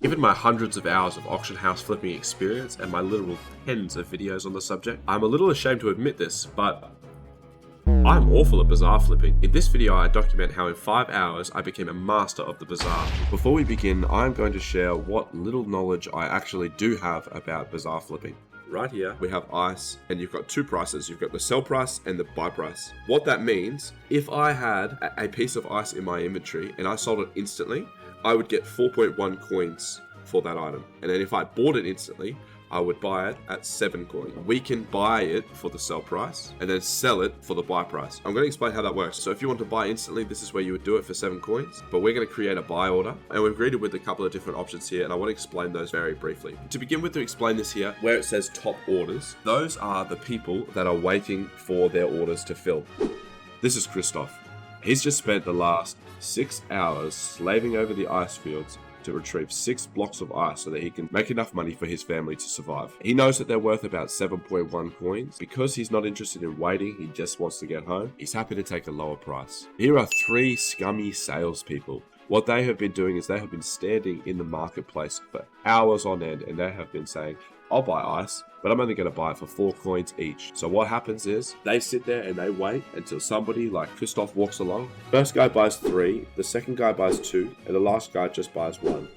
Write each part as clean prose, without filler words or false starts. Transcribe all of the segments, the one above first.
Given my hundreds of hours of auction house flipping experience and my literal tens of videos on the subject, I'm a little ashamed to admit this, but I'm awful at bazaar flipping. In this video, I document how in 5 hours, I became a master of the bazaar. Before we begin, I'm going to share what little knowledge I actually do have about bazaar flipping. Right here, we have ice, and you've got two prices. You've got the sell price and the buy price. What that means, if I had a piece of ice in my inventory and I sold it instantly, I would get 4.1 coins for that item. And then if I bought it instantly, I would buy it at 7 coins. We can buy it for the sell price and then sell it for the buy price. I'm going to explain how that works. So if you want to buy instantly, this is where you would do it for 7 coins, but we're going to create a buy order and we've greeted with a couple of different options here, and I want to explain those very briefly. To begin with, to explain this here, where it says top orders, those are the people that are waiting for their orders to fill. This is Christoph. He's just spent the last 6 hours slaving over the ice fields to retrieve 6 blocks of ice so that he can make enough money for his family to survive. He knows that they're worth about 7.1 coins. Because he's not interested in waiting, he just wants to get home, he's happy to take a lower price. Here are 3 scummy salespeople. What they have been doing is they have been standing in the marketplace for hours on end, and they have been saying, I'll buy ice, but I'm only going to buy it for 4 coins each. So what happens is they sit there and they wait until somebody like Christoph walks along. First guy buys 3, the second guy buys 2, and the last guy just buys 1.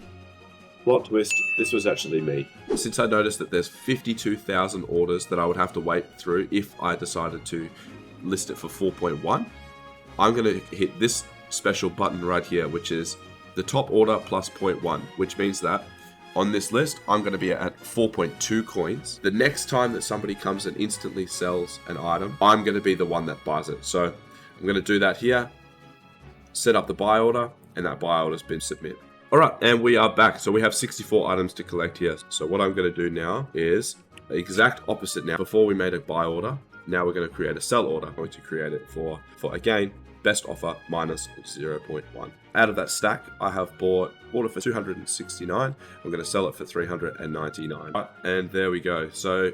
Plot twist, this was actually me. Since I noticed that there's 52,000 orders that I would have to wait through if I decided to list it for 4.1, I'm going to hit this special button right here, which is the top order plus 0.1, which means that on this list, I'm going to be at 4.2 coins. The next time that somebody comes and instantly sells an item, I'm going to be the one that buys it. So I'm going to do that here, set up the buy order, and that buy order's been submitted. All right, and we are back. So we have 64 items to collect here. So what I'm going to do now is the exact opposite now. Before we made a buy order, now we're going to create a sell order. I'm going to create it for again, best offer minus 0.1. Out of that stack, I have bought order for 269. I'm going to sell it for 399. Right, and there we go. So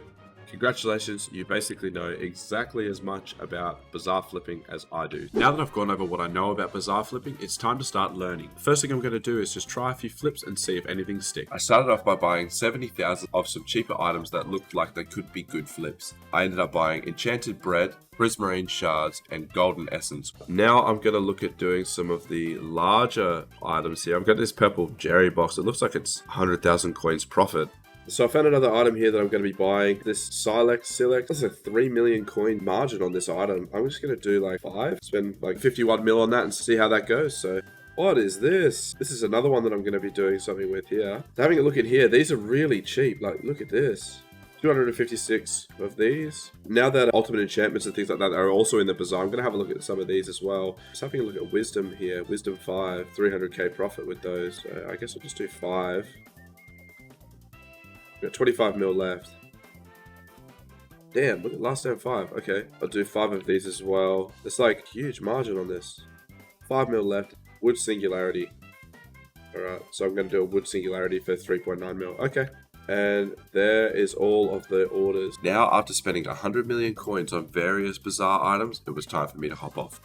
congratulations, you basically know exactly as much about bazaar flipping as I do. Now that I've gone over what I know about bazaar flipping, it's time to start learning. The first thing I'm going to do is just try a few flips and see if anything sticks. I started off by buying 70,000 of some cheaper items that looked like they could be good flips. I ended up buying enchanted bread, prismarine shards, and golden essence. Now I'm going to look at doing some of the larger items here. I've got this purple jerry box. It looks like it's 100,000 coins profit. So I found another item here that I'm going to be buying. This Silex. There's a 3 million coin margin on this item. I'm just going to do like 5. Spend like 51 mil on that and see how that goes. So what is this? This is another one that I'm going to be doing something with here. Having a look at here. These are really cheap. Like, look at this. 256 of these. Now that ultimate enchantments and things like that are also in the bazaar, I'm going to have a look at some of these as well. Just having a look at wisdom here. Wisdom 5, 300k profit with those. So I guess I'll just do 5. Got 25 mil left. Damn, look at last time 5. Okay, I'll do 5 of these as well. It's like huge margin on this. 5 mil left. Wood singularity. Alright, so I'm going to do a wood singularity for 3.9 mil. Okay. And there is all of the orders. Now, after spending 100 million coins on various bazaar items, it was time for me to hop off.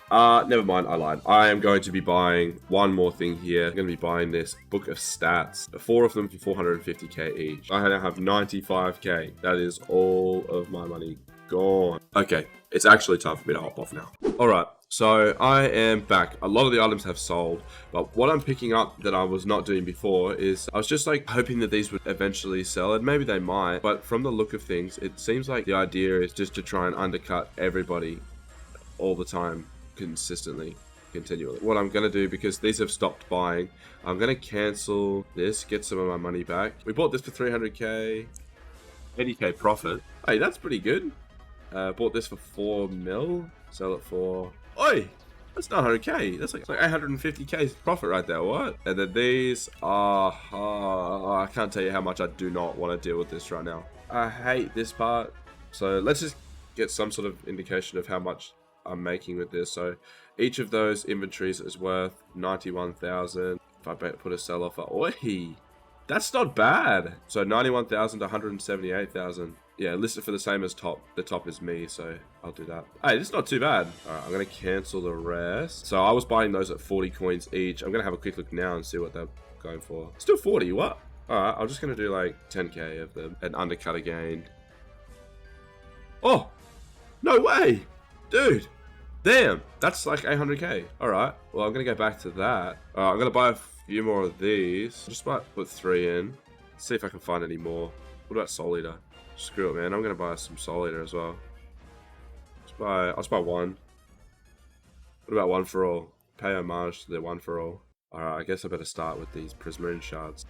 Never mind, I lied. I am going to be buying one more thing here. I'm going to be buying this book of stats. 4 of them for 450k each. I now have 95k. That is all of my money gone. Okay, it's actually time for me to hop off now. Alright. So I am back. A lot of the items have sold, but what I'm picking up that I was not doing before is I was just like hoping that these would eventually sell, and maybe they might, but from the look of things, it seems like the idea is just to try and undercut everybody all the time, consistently, continually. What I'm going to do, because these have stopped buying, I'm going to cancel this, get some of my money back. We bought this for 300k, 80k profit. Hey, that's pretty good. Bought this for 4 mil, sell it for... Oi! That's not 100k. That's like 850k profit right there. What? And then these are... I can't tell you how much I do not want to deal with this right now. I hate this part. So let's just get some sort of indication of how much I'm making with this. So each of those inventories is worth 91,000. If I put a sell offer... Oi! That's not bad. So 91,000 to 178,000. Yeah, listed for the same as top. The top is me, so I'll do that. Hey, this is not too bad. All right, I'm going to cancel the rest. So I was buying those at 40 coins each. I'm going to have a quick look now and see what they're going for. Still 40, what? Alright, I'm just gonna do like 10k of them and undercut again. Oh! No way! Dude! Damn! That's like 800k. Alright, well I'm gonna go back to that. Alright, I'm gonna buy a few more of these. Just might put 3 in. See if I can find any more. What about Soul Eater? Screw it, man. I'm gonna buy some Soul Eater as well. I'll just buy one. What about one for all? Pay homage to the one for all. Alright, I guess I better start with these Prismarine shards.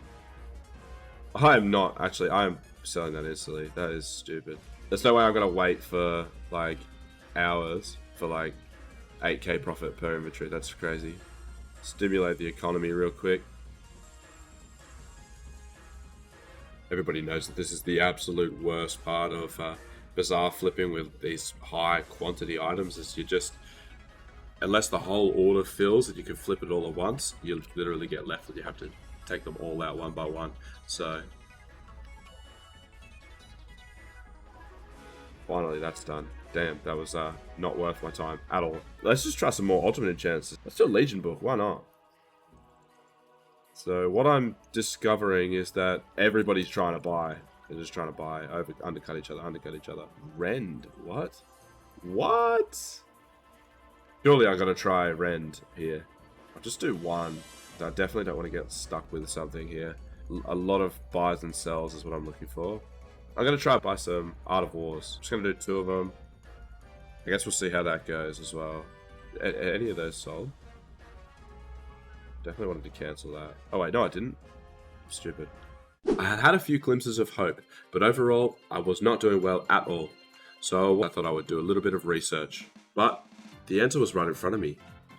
I am not, actually, I am selling that instantly. That is stupid. There's no way I'm gonna wait for, like, hours for, like, 8k profit per inventory. That's crazy. Stimulate the economy real quick. Everybody knows that this is the absolute worst part of Bazaar flipping with these high quantity items, is you just, unless the whole order fills and you can flip it all at once, you literally get left and you have to take them all out one by one. So finally that's done. Damn, that was not worth my time at all. Let's just try some more ultimate enchants. Let's do a Legion book, why not? So what I'm discovering is that everybody's trying to buy. They're just trying to buy, undercut each other. Rend, what? What? Surely I gotta try Rend here. I'll just do one. I definitely don't want to get stuck with something here. A lot of buys and sells is what I'm looking for. I'm gonna try to buy some Art of Wars. I'm just gonna do 2 of them. I guess we'll see how that goes as well. Any of those sold? Definitely wanted to cancel that. Oh wait, no I didn't. Stupid. I had had a few glimpses of hope, but overall I was not doing well at all. So I thought I would do a little bit of research. But the answer was right in front of me.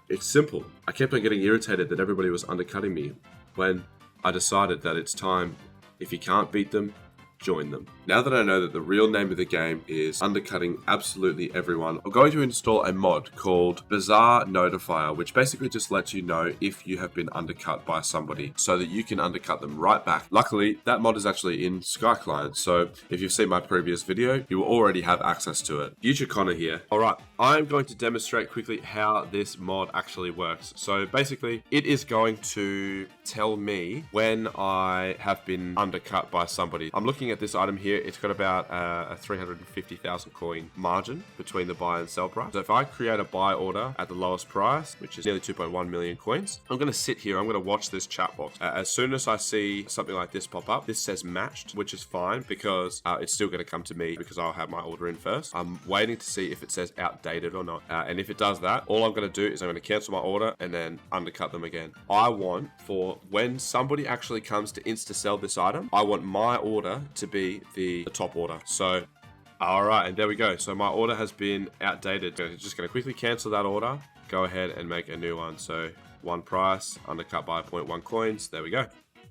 It's simple. I kept on getting irritated that everybody was undercutting me when I decided that it's time, if you can't beat them, join them. Now that I know that the real name of the game is undercutting absolutely everyone, I'm going to install a mod called Bazaar Notifier, which basically just lets you know if you have been undercut by somebody so that you can undercut them right back. Luckily, that mod is actually in Sky Client, so if you've seen my previous video, you will already have access to it. Future Connor here. Alright, I'm going to demonstrate quickly how this mod actually works. So basically, it is going to tell me when I have been undercut by somebody. I'm looking at this item here. It's got about a 350,000 coin margin between the buy and sell price. So if I create a buy order at the lowest price, which is nearly 2.1 million coins, I'm going to sit here. I'm going to watch this chat box. As soon as I see something like this pop up, this says matched, which is fine because it's still going to come to me because I'll have my order in first. I'm waiting to see if it says outdated or not. And if it does that, all I'm going to do is I'm going to cancel my order and then undercut them again. I want for when somebody actually comes to insta sell this item, I want my order to be the top order. So alright, and there we go. So my order has been outdated. So just going to quickly cancel that order, go ahead and make a new one. So one price, undercut by 0.1 coins. There we go.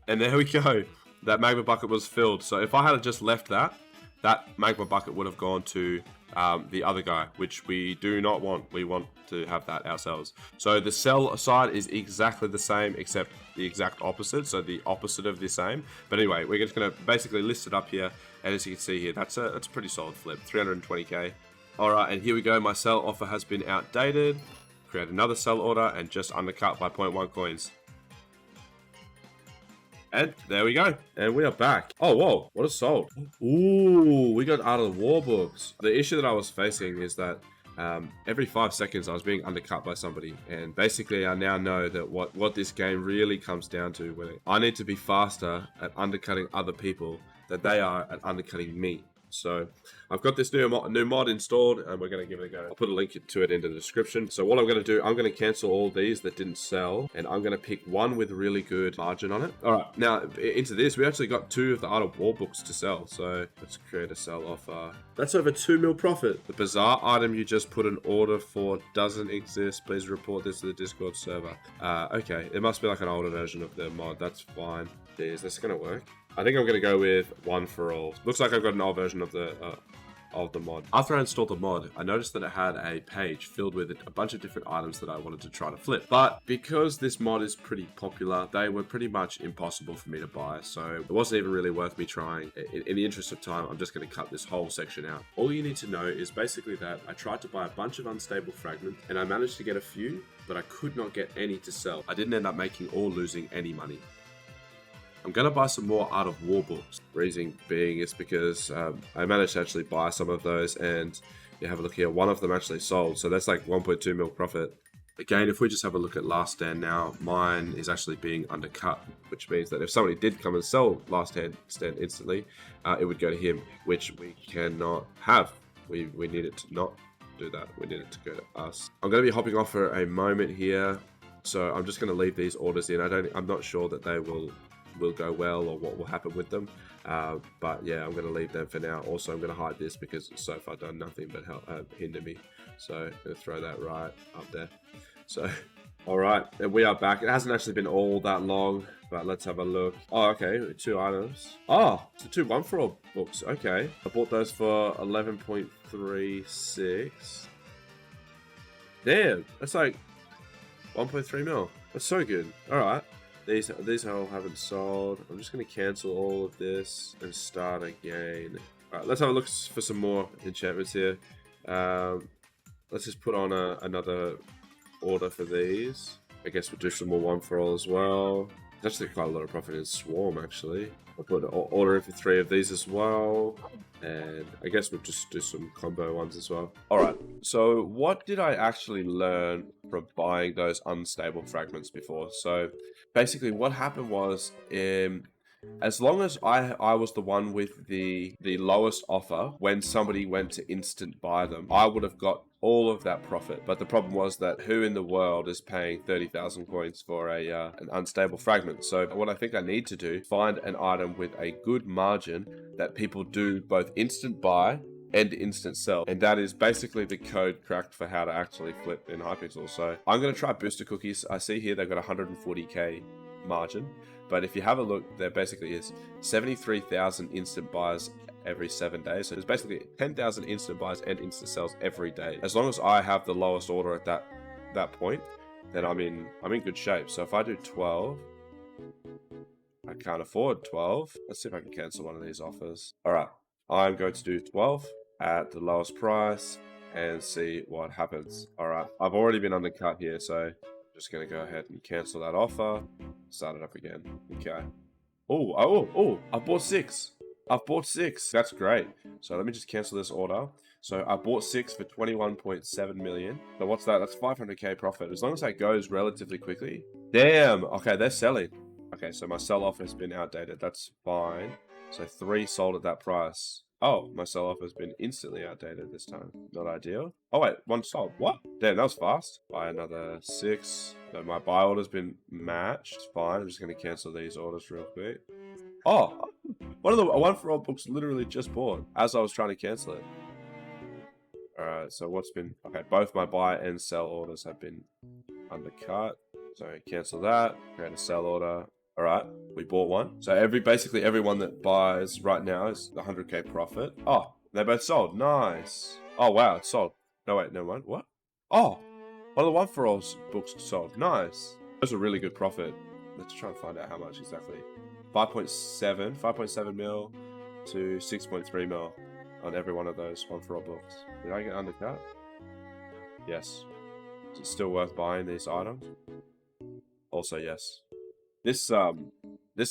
And there we go. That magma bucket was filled. So if I had just left that, that magma bucket would have gone to the other guy, which we do not want. We want to have that ourselves. So the sell side is exactly the same, except the exact opposite. So the opposite of the same. But anyway, we're just going to basically list it up here. And as you can see here, that's a pretty solid flip, 320k. All right, and here we go. My sell offer has been outdated. Create another sell order and just undercut by 0.1 coins. And there we go. And we are back. Oh, whoa. What is sold? Ooh, we got out of the war books. The issue that I was facing is that every 5 seconds I was being undercut by somebody. And basically I now know that what this game really comes down to, where I need to be faster at undercutting other people than they are at undercutting me. So I've got this new mod installed and we're going to give it a go. I'll put a link to it in the description. So what I'm going to do, I'm going to cancel all these that didn't sell and I'm going to pick one with really good margin on it. All right, now into this, we actually got 2 of the Art of War books to sell. So let's create a sell offer. That's over 2 mil profit. The Bazaar item you just put an order for doesn't exist. Please report this to the Discord server. Okay, it must be like an older version of the mod. That's fine. Is this going to work? I think I'm going to go with one for all. Looks like I've got an old version of the mod. After I installed the mod, I noticed that it had a page filled with a bunch of different items that I wanted to try to flip. But because this mod is pretty popular, they were pretty much impossible for me to buy. So it wasn't even really worth me trying. In the interest of time, I'm just going to cut this whole section out. All you need to know is basically that I tried to buy a bunch of unstable fragments and I managed to get a few, but I could not get any to sell. I didn't end up making or losing any money. I'm going to buy some more Art of War books. Reason being is because I managed to actually buy some of those, and you have a look here, one of them actually sold, so that's like 1.2 mil profit. Again, if we just have a look at Last Stand now, mine is actually being undercut, which means that if somebody did come and sell Last Stand instantly, it would go to him, which we cannot have. We need it to not do that. We need it to go to us. I'm going to be hopping off for a moment here, so I'm just going to leave these orders in. I'm not sure that they will go well or what will happen with them, but yeah, I'm going to leave them for now. Also, I'm going to hide this because it's so far done nothing but hinder me, so I'm going to throw that right up there. So all right, and we are back. It hasn't actually been all that long, but let's have a look. Oh, okay, 2 items. Oh, it's the 2 1-for-all books. Okay, I bought those for 11.36. Damn, that's like 1.3 mil. That's so good. All right. These all haven't sold. I'm just going to cancel all of this and start again. Alright, let's have a look for some more enchantments here. Let's just put on another order for these. I guess we'll do some more 1-for-all as well. There's actually quite a lot of profit in Swarm, actually. I'll put an order in for 3 of these as well. And I guess we'll just do some combo ones as well. Alright, so what did I actually learn from buying those unstable fragments before? So basically what happened was, as long as I was the one with the lowest offer, when somebody went to instant buy them, I would have got all of that profit. But the problem was that who in the world is paying 30,000 coins for an unstable fragment? So what I think I need to do, find an item with a good margin that people do both instant buy and instant sell, and that is basically the code cracked for how to actually flip in Hypixel. So I'm going to try booster cookies. I see here they've got 140k margin, but if you have a look, there basically is 73,000 instant buys every 7 days. So there's basically 10,000 instant buys and instant sells every day. As long as I have the lowest order at that point, then I'm in good shape. So if I do 12, I can't afford 12. Let's see if I can cancel one of these offers. All right, I'm going to do 12 at the lowest price and see what happens. All right, I've already been undercut here, so I'm just going to go ahead and cancel that offer. Start it up again. Okay. Oh, I bought 6. I've bought 6. That's great. So let me just cancel this order. So I bought 6 for 21.7 million. So what's that? That's 500k profit. As long as that goes relatively quickly. Damn. Okay, they're selling. Okay, so my sell offer has been outdated. That's fine. So 3 sold at that price. Oh, my sell offer has been instantly outdated this time. Not ideal. Oh wait, 1 sold. What? Damn, that was fast. Buy another 6. So my buy order's been matched. It's fine. I'm just going to cancel these orders real quick. Oh, one of the 1-for-all books literally just bought as I was trying to cancel it. Alright, so what's been... Okay, both my buy and sell orders have been undercut. So cancel that. Create a sell order. Alright, we bought one. So basically everyone that buys right now is 100k profit. Oh, they both sold. Nice. Oh, wow, it sold. No, wait, never mind. What? Oh, one of the 1-for-all books sold. Nice. That's a really good profit. Let's try and find out how much exactly. 5.7 mil to 6.3 mil on every one of those 1-for-all books. Did I get undercut? Yes. Is it still worth buying these items? Also, yes. This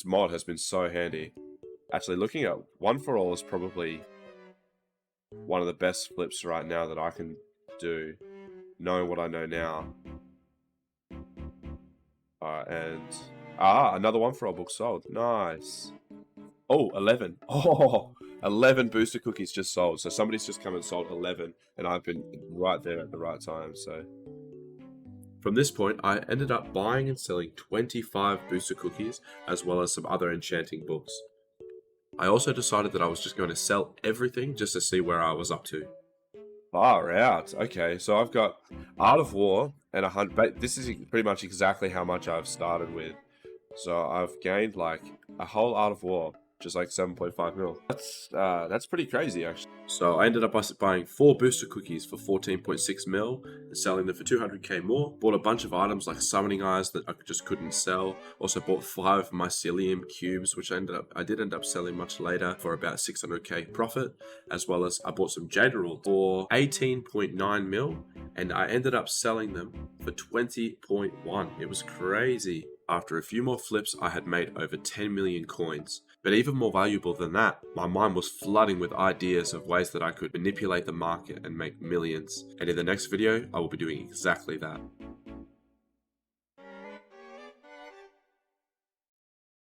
mod has been so handy. Actually, looking at 1-for-all is probably one of the best flips right now that I can do, knowing what I know now. And another 1-for-all book sold. Nice. Oh, 11. Oh, 11 booster cookies just sold. So somebody's just come and sold 11, and I've been right there at the right time. So from this point, I ended up buying and selling 25 booster cookies, as well as some other enchanting books. I also decided that I was just going to sell everything just to see where I was up to. Far out. Okay, so I've got Art of War and 100. This is pretty much exactly how much I've started with. So I've gained like a whole Art of War, just like 7.5 mil. That's pretty crazy, actually. So I ended up buying 4 booster cookies for 14.6 mil and selling them for 200k more. Bought a bunch of items like summoning eyes that I just couldn't sell. Also bought 5 mycelium cubes, which I did end up selling much later for about 600k profit. As well as I bought some jade emeralds for 18.9 mil, and I ended up selling them for 20.1. It was crazy. After a few more flips, I had made over 10 million coins. But even more valuable than that, my mind was flooding with ideas of ways that I could manipulate the market and make millions. And in the next video, I will be doing exactly that.